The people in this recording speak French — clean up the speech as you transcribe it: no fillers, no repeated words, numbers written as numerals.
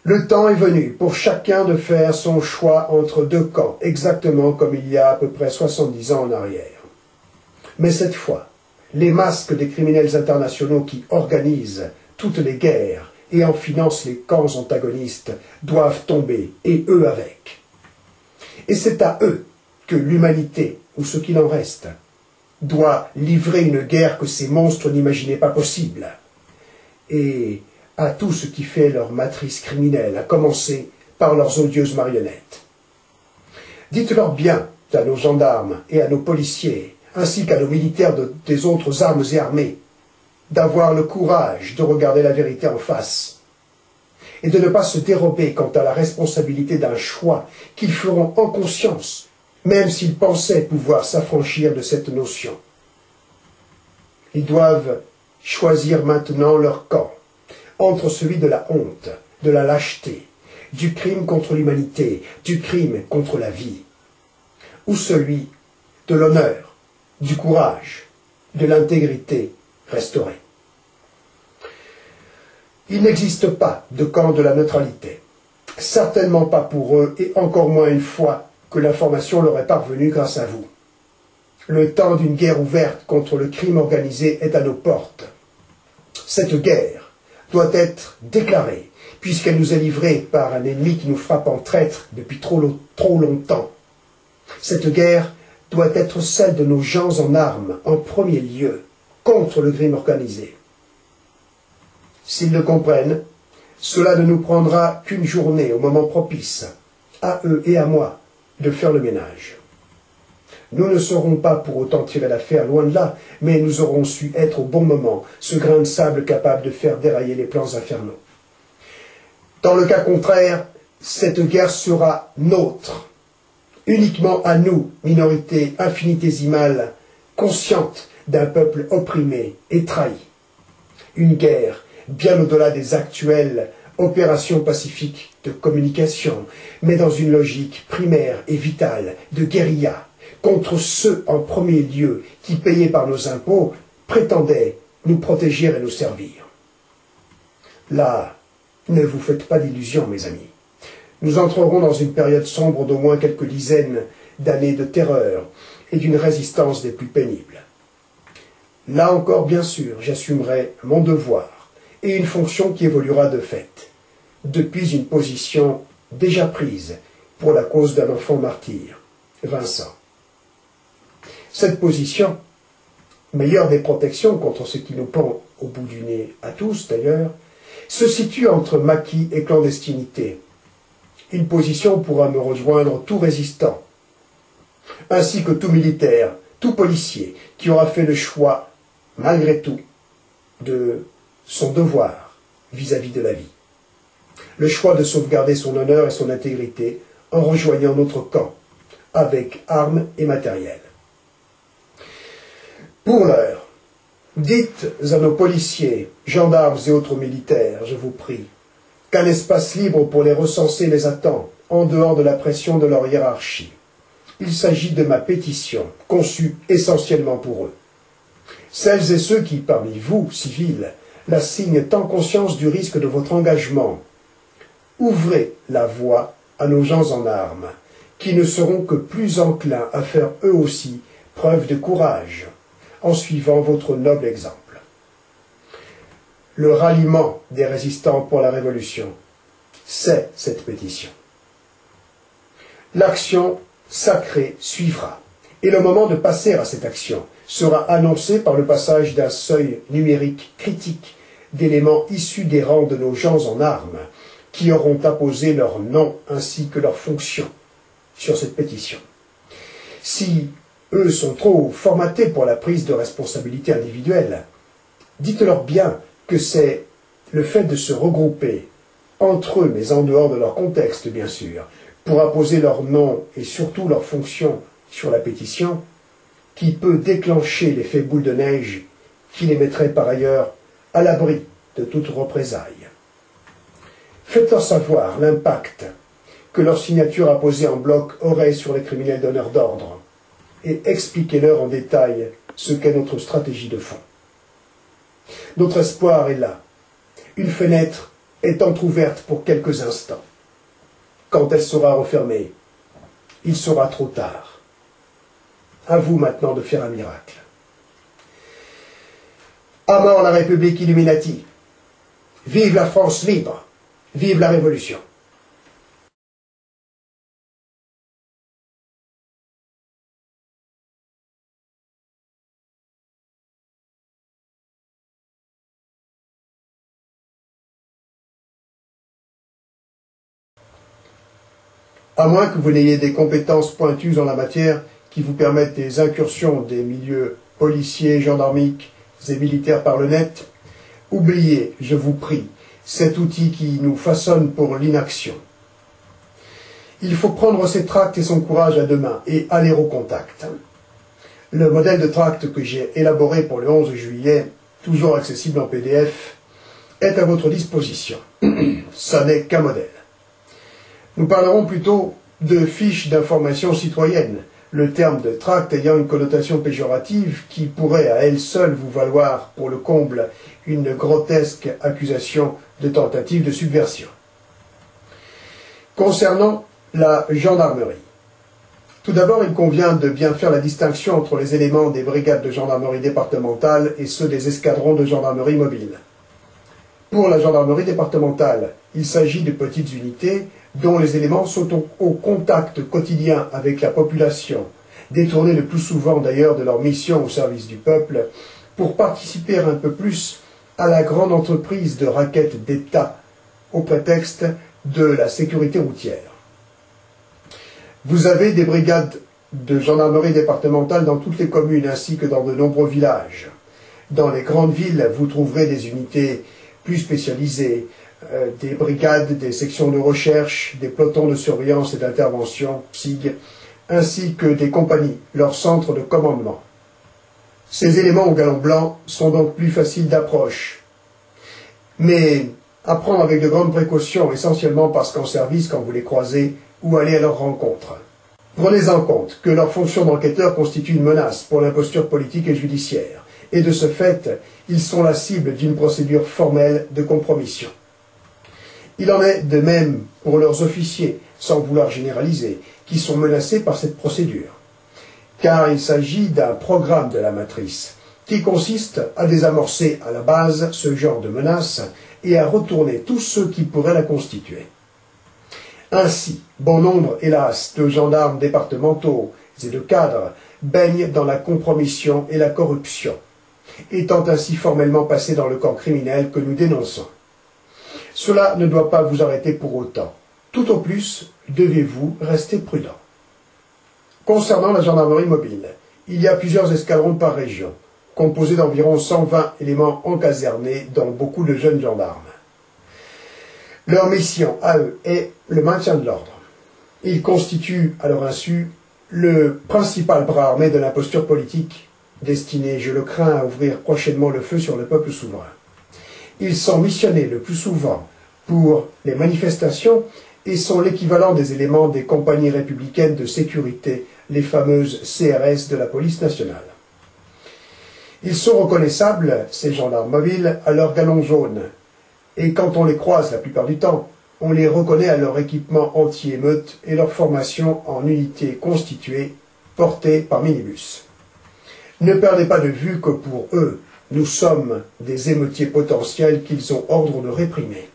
Le temps est venu pour chacun de faire son choix entre deux camps, exactement comme il y a à peu près 70 ans en arrière. Mais cette fois, les masques des criminels internationaux qui organisent toutes les guerres et en financent les camps antagonistes doivent tomber, et eux avec. Et c'est à eux que l'humanité, ou ce qu'il en reste, doit livrer une guerre que ces monstres n'imaginaient pas possible. Et à tout ce qui fait leur matrice criminelle, à commencer par leurs odieuses marionnettes. Dites-leur bien à nos gendarmes et à nos policiers, ainsi qu'à nos militaires des autres armes et armées, d'avoir le courage de regarder la vérité en face et de ne pas se dérober quant à la responsabilité d'un choix qu'ils feront en conscience, même s'ils pensaient pouvoir s'affranchir de cette notion. Ils doivent choisir maintenant leur camp, entre celui de la honte, de la lâcheté, du crime contre l'humanité, du crime contre la vie, ou celui de l'honneur, du courage, de l'intégrité restaurée. Il n'existe pas de camp de la neutralité, certainement pas pour eux, et encore moins une fois que l'information leur est parvenue grâce à vous. Le temps d'une guerre ouverte contre le crime organisé est à nos portes. Cette guerre doit être déclarée, puisqu'elle nous est livrée par un ennemi qui nous frappe en traître depuis trop longtemps. Cette guerre doit être celle de nos gens en armes, en premier lieu, contre le crime organisé. S'ils le comprennent, cela ne nous prendra qu'une journée au moment propice, à eux et à moi, de faire le ménage. Nous ne saurons pas pour autant tirer l'affaire, loin de là, mais nous aurons su être au bon moment, ce grain de sable capable de faire dérailler les plans infernaux. Dans le cas contraire, cette guerre sera nôtre, uniquement à nous, minorité infinitésimale, consciente d'un peuple opprimé et trahi. Une guerre bien au-delà des actuelles opérations pacifiques de communication, mais dans une logique primaire et vitale de guérilla, contre ceux en premier lieu qui, payés par nos impôts, prétendaient nous protéger et nous servir. Là, ne vous faites pas d'illusions, mes amis. Nous entrerons dans une période sombre d'au moins quelques dizaines d'années de terreur et d'une résistance des plus pénibles. Là encore, bien sûr, j'assumerai mon devoir et une fonction qui évoluera de fait, depuis une position déjà prise pour la cause d'un enfant martyr, Vincent. Cette position, meilleure des protections contre ce qui nous pend au bout du nez, à tous d'ailleurs, se situe entre maquis et clandestinité. Une position où pourra me rejoindre tout résistant, ainsi que tout militaire, tout policier, qui aura fait le choix, malgré tout, de son devoir vis-à-vis de la vie. Le choix de sauvegarder son honneur et son intégrité en rejoignant notre camp, avec armes et matériel. Pour l'heure, dites à nos policiers, gendarmes et autres militaires, je vous prie, qu'un espace libre pour les recenser les attend, en dehors de la pression de leur hiérarchie. Il s'agit de ma pétition, conçue essentiellement pour eux. Celles et ceux qui, parmi vous, civils, la signent en conscience du risque de votre engagement, ouvrez la voie à nos gens en armes, qui ne seront que plus enclins à faire eux aussi preuve de courage, en suivant votre noble exemple. Le ralliement des résistants pour la Révolution, c'est cette pétition. L'action sacrée suivra, et le moment de passer à cette action sera annoncé par le passage d'un seuil numérique critique d'éléments issus des rangs de nos gens en armes, qui auront apposé leur nom ainsi que leur fonction sur cette pétition. Si eux sont trop formatés pour la prise de responsabilité individuelle, dites-leur bien que c'est le fait de se regrouper entre eux, mais en dehors de leur contexte, bien sûr, pour apposer leur nom et surtout leur fonction sur la pétition, qui peut déclencher l'effet boule de neige qui les mettrait par ailleurs à l'abri de toute représaille. Faites-leur savoir l'impact que leur signature apposée en bloc aurait sur les criminels donneurs d'ordre et expliquez-leur en détail ce qu'est notre stratégie de fond. Notre espoir est là, une fenêtre est entr'ouverte pour quelques instants. Quand elle sera refermée, il sera trop tard. À vous maintenant de faire un miracle. À mort la République Illuminati. Vive la France libre. Vive la Révolution. À moins que vous n'ayez des compétences pointues en la matière qui vous permettent des incursions des milieux policiers, gendarmiques et militaires par le net, oubliez, je vous prie, cet outil qui nous façonne pour l'inaction. Il faut prendre ses tracts et son courage à deux mains et aller au contact. Le modèle de tract que j'ai élaboré pour le 11 juillet, toujours accessible en PDF, est à votre disposition. Ça n'est qu'un modèle. Nous parlerons plutôt de fiches d'information citoyenne, le terme de tract ayant une connotation péjorative qui pourrait à elle seule vous valoir, pour le comble, une grotesque accusation de tentative de subversion. Concernant la gendarmerie. Tout d'abord, il convient de bien faire la distinction entre les éléments des brigades de gendarmerie départementale et ceux des escadrons de gendarmerie mobile. Pour la gendarmerie départementale, il s'agit de petites unités dont les éléments sont au contact quotidien avec la population, détournés le plus souvent d'ailleurs de leur mission au service du peuple, pour participer un peu plus à la grande entreprise de raquette d'État, au prétexte de la sécurité routière. Vous avez des brigades de gendarmerie départementale dans toutes les communes ainsi que dans de nombreux villages. Dans les grandes villes, vous trouverez des unités plus spécialisées, des brigades, des sections de recherche, des pelotons de surveillance et d'intervention, SIG, ainsi que des compagnies, leurs centres de commandement. Ces éléments au galon blanc sont donc plus faciles d'approche, mais à prendre avec de grandes précautions, essentiellement parce qu'en service quand vous les croisez ou allez à leur rencontre. Prenez en compte que leur fonction d'enquêteur constitue une menace pour l'imposture politique et judiciaire, et de ce fait, ils sont la cible d'une procédure formelle de compromission. Il en est de même pour leurs officiers, sans vouloir généraliser, qui sont menacés par cette procédure. Car il s'agit d'un programme de la matrice, qui consiste à désamorcer à la base ce genre de menace et à retourner tous ceux qui pourraient la constituer. Ainsi, bon nombre, hélas, de gendarmes départementaux et de cadres baignent dans la compromission et la corruption, étant ainsi formellement passés dans le camp criminel que nous dénonçons. Cela ne doit pas vous arrêter pour autant. Tout au plus, devez-vous rester prudent. Concernant la gendarmerie mobile, il y a plusieurs escadrons par région, composés d'environ 120 éléments encasernés, dont beaucoup de jeunes gendarmes. Leur mission, à eux, est le maintien de l'ordre. Ils constituent, à leur insu, le principal bras armé de l'imposture politique, destiné, je le crains, à ouvrir prochainement le feu sur le peuple souverain. Ils sont missionnés le plus souvent pour les manifestations et sont l'équivalent des éléments des compagnies républicaines de sécurité, les fameuses CRS de la police nationale. Ils sont reconnaissables, ces gendarmes mobiles, à leur galon jaune, et quand on les croise la plupart du temps, on les reconnaît à leur équipement anti-émeute et leur formation en unités constituées, portées par minibus. Ne perdez pas de vue que pour eux, nous sommes des émeutiers potentiels qu'ils ont ordre de réprimer.